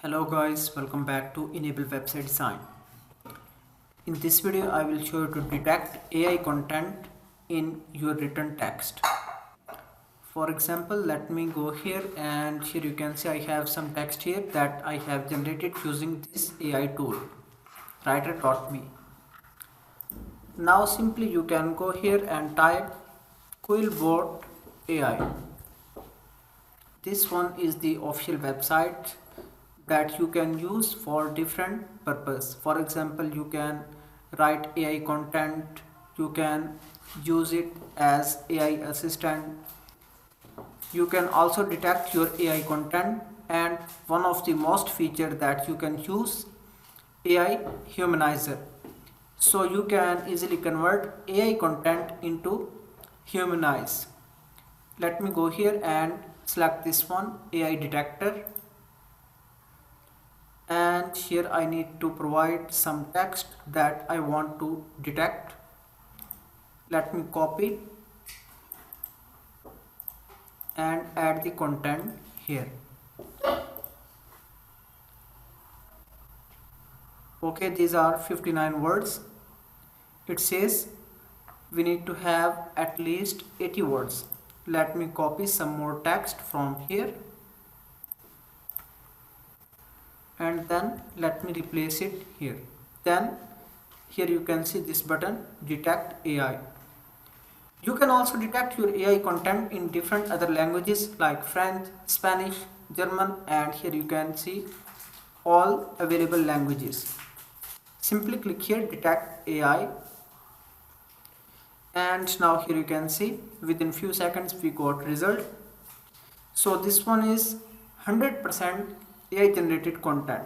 Hello guys, welcome back to Enable Website Design. In this video, I will show you to detect AI content in your written text. For example, let me go here and here you can see I have some text here that I have generated using this AI tool, writer.me. Now simply you can go here and type Quilbot AI. This one is the official website that you can use for different purpose. For example, you can write AI content, you can use it as AI assistant, you can also detect your AI content, and one of the most feature that you can use AI humanizer. So you can easily convert AI content into humanize. Let me go here and select this one, AI detector, and here I need to provide some text that I want to detect. Let me copy and add the content here. Okay, these are 59 words. It says we need to have at least 80 words. Let me copy some more text from here and then let me replace it here. Then here you can see this button, detect AI. You can also detect your AI content in different other languages like French, Spanish, German, and here you can see all available languages. Simply click here, detect AI, and now here you can see within few seconds we got result. So this one is 100% AI generated content.